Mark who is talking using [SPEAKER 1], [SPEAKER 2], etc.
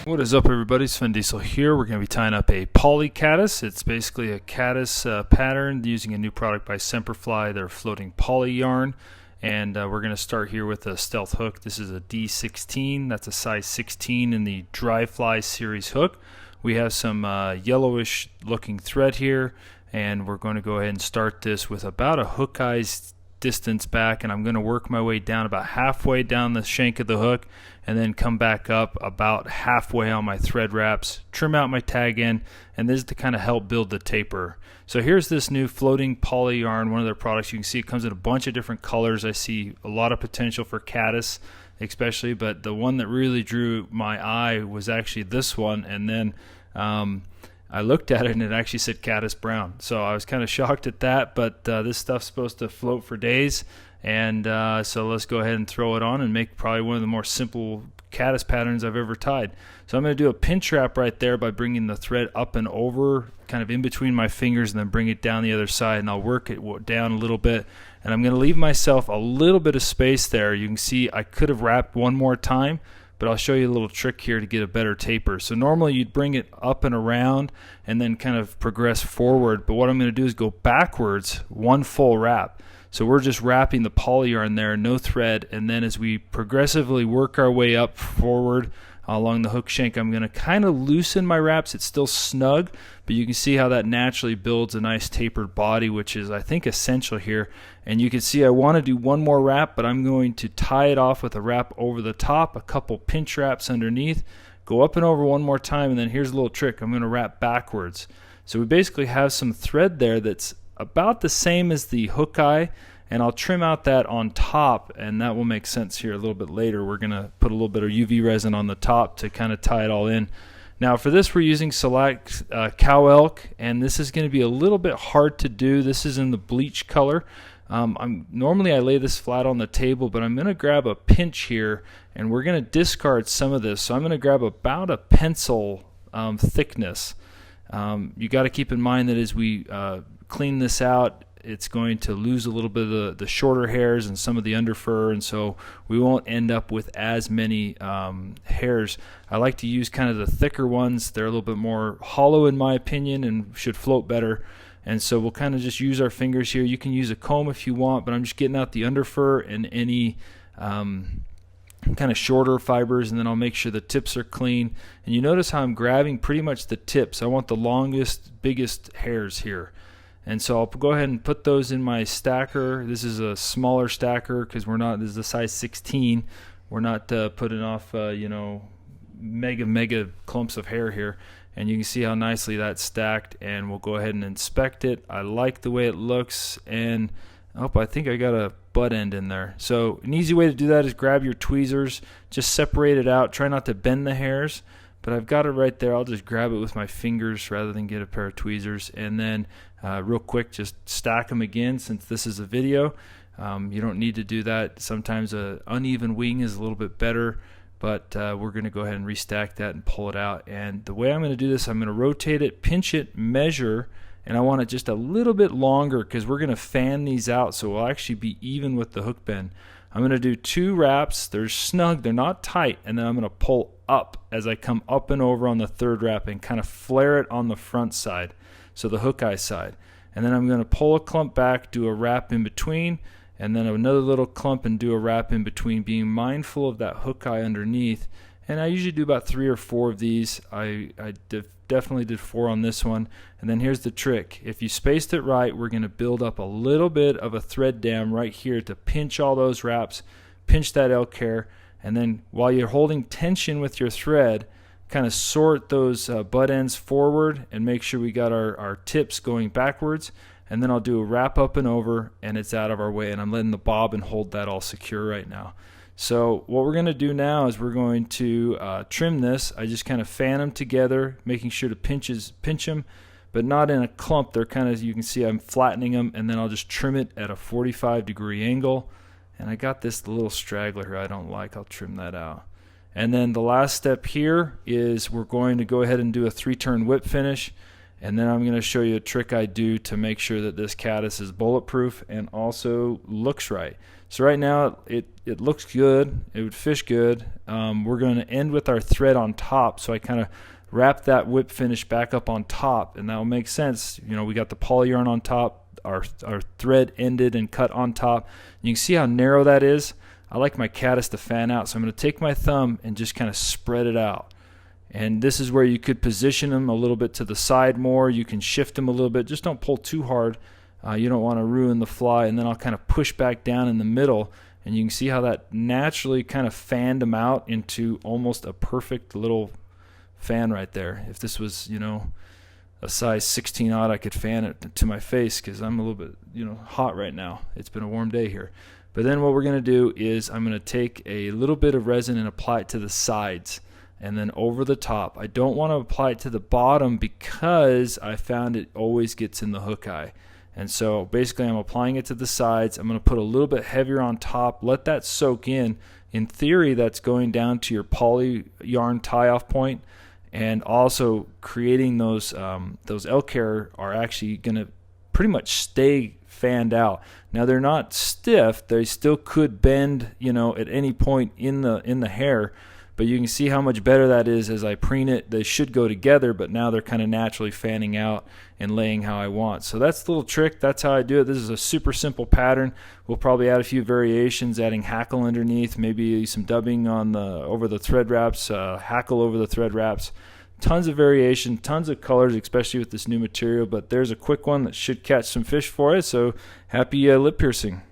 [SPEAKER 1] What is up, everybody? Sven Diesel here. We're going to be tying up a poly caddis. It's basically a caddis pattern using a new product by Semperfli, their floating poly yarn. And we're going to start here with a stealth hook. This is a D16. That's a size 16 in the dry fly series hook. We have some yellowish looking thread here, and we're going to go ahead and start this with about a hook eye's distance back, and I'm going to work my way down about halfway down the shank of the hook and then come back up about halfway on my thread wraps, trim out my tag end, and this is to kind of help build the taper. So here's this new floating poly yarn, one of their products. You can see it comes in a bunch of different colors. I see a lot of potential for Caddis especially, but the one that really drew my eye was actually this one, and then I looked at it and it actually said Caddis brown, so I was kind of shocked at that, but this stuff's supposed to float for days, and so let's go ahead and throw it on and make probably one of the more simple caddis patterns I've ever tied. So I'm going to do a pinch wrap right there by bringing the thread up and over, kind of in between my fingers, and then bring it down the other side, and I'll work it down a little bit, and I'm going to leave myself a little bit of space there. You can see I could have wrapped one more time, but I'll show you a little trick here to get a better taper. So normally you'd bring it up and around and then kind of progress forward, but what I'm going to do is go backwards one full wrap. So we're just wrapping the poly yarn there, no thread, and then as we progressively work our way up forward along the hook shank, I'm going to kind of loosen my wraps. It's still snug, but you can see how that naturally builds a nice tapered body, which is, I think, essential here. And you can see I want to do one more wrap, but I'm going to tie it off with a wrap over the top, a couple pinch wraps underneath, go up and over one more time, and then here's a little trick. I'm going to wrap backwards. So we basically have some thread there that's about the same as the hook eye, and I'll trim out that on top, and that will make sense here a little bit later. We're going to put a little bit of UV resin on the top to kind of tie it all in. Now for this we're using Select Cow Elk, and this is going to be a little bit hard to do. This is in the bleach color. Normally I lay this flat on the table, but I'm going to grab a pinch here, and we're going to discard some of this. So I'm going to grab about a pencil thickness. You got to keep in mind that as we clean this out, it's going to lose a little bit of the shorter hairs and some of the underfur, and so we won't end up with as many hairs. I like to use kind of the thicker ones. They're a little bit more hollow in my opinion and should float better, and so we'll kind of just use our fingers here. You can use a comb if you want, but I'm just getting out the underfur and any kind of shorter fibers, and then I'll make sure the tips are clean. And you notice how I'm grabbing pretty much the tips. I want the longest, biggest hairs here. And so I'll go ahead and put those in my stacker. This is a smaller stacker because this is a size 16. We're not putting off mega clumps of hair here. And you can see how nicely that's stacked, and we'll go ahead and inspect it. I like the way it looks, and I think I got a butt end in there. So an easy way to do that is grab your tweezers, just separate it out, try not to bend the hairs, but I've got it right there. I'll just grab it with my fingers rather than get a pair of tweezers, and then real quick just stack them again. Since this is a video, you don't need to do that. Sometimes an uneven wing is a little bit better, but we're going to go ahead and restack that and pull it out. And the way I'm going to do this, I'm going to rotate it, pinch it, measure, and I want it just a little bit longer because we're going to fan these out so it'll actually be even with the hook bend. I'm going to do 2 wraps. They're snug, they're not tight, and then I'm going to pull up as I come up and over on the third wrap and kind of flare it on the front side, so the hook eye side. And then I'm going to pull a clump back, do a wrap in between, and then another little clump and do a wrap in between, being mindful of that hook eye underneath. And I usually do about 3 or 4 of these. I definitely did 4 on this one. And then here's the trick. If you spaced it right, we're going to build up a little bit of a thread dam right here to pinch all those wraps, pinch that elk hair, and then while you're holding tension with your thread, kind of sort those butt ends forward and make sure we got our tips going backwards. And then I'll do a wrap up and over, and it's out of our way, and I'm letting the bobbin hold that all secure right now. So what we're going to do now is we're going to trim this. I just kind of fan them together, making sure to pinch them, but not in a clump. They're kind of, you can see I'm flattening them, and then I'll just trim it at a 45-degree angle. And I got this little straggler here I don't like. I'll trim that out. And then the last step here is we're going to go ahead and do a 3-turn whip finish. And then I'm going to show you a trick I do to make sure that this caddis is bulletproof and also looks right. So right now it looks good. It would fish good. We're going to end with our thread on top. So I kind of wrap that whip finish back up on top, and that will make sense. You know, we got the poly yarn on top. Our thread ended and cut on top. You can see how narrow that is. I like my caddis to fan out, so I'm going to take my thumb and just kind of spread it out. And this is where you could position them a little bit to the side more. You can shift them a little bit. Just don't pull too hard. You don't want to ruin the fly. And then I'll kind of push back down in the middle, and you can see how that naturally kind of fanned them out into almost a perfect little fan right there. If this was, you know, a size 16 odd, I could fan it to my face because I'm a little bit, you know, hot right now. It's been a warm day here. But then what we're going to do is I'm going to take a little bit of resin and apply it to the sides and then over the top. I don't want to apply it to the bottom because I found it always gets in the hook eye. And so basically I'm applying it to the sides. I'm going to put a little bit heavier on top, let that soak in. In theory, that's going down to your poly yarn tie-off point, and also creating those elk hair are actually going to pretty much stay fanned out. Now they're not stiff; they still could bend, you know, at any point in the hair. But you can see how much better that is as I preen it. They should go together, but now they're kind of naturally fanning out and laying how I want. So that's the little trick. That's how I do it. This is a super simple pattern. We'll probably add a few variations, adding hackle underneath, maybe some dubbing on over the thread wraps, hackle over the thread wraps. Tons of variation, tons of colors, especially with this new material. But there's a quick one that should catch some fish for us. So happy lip piercing.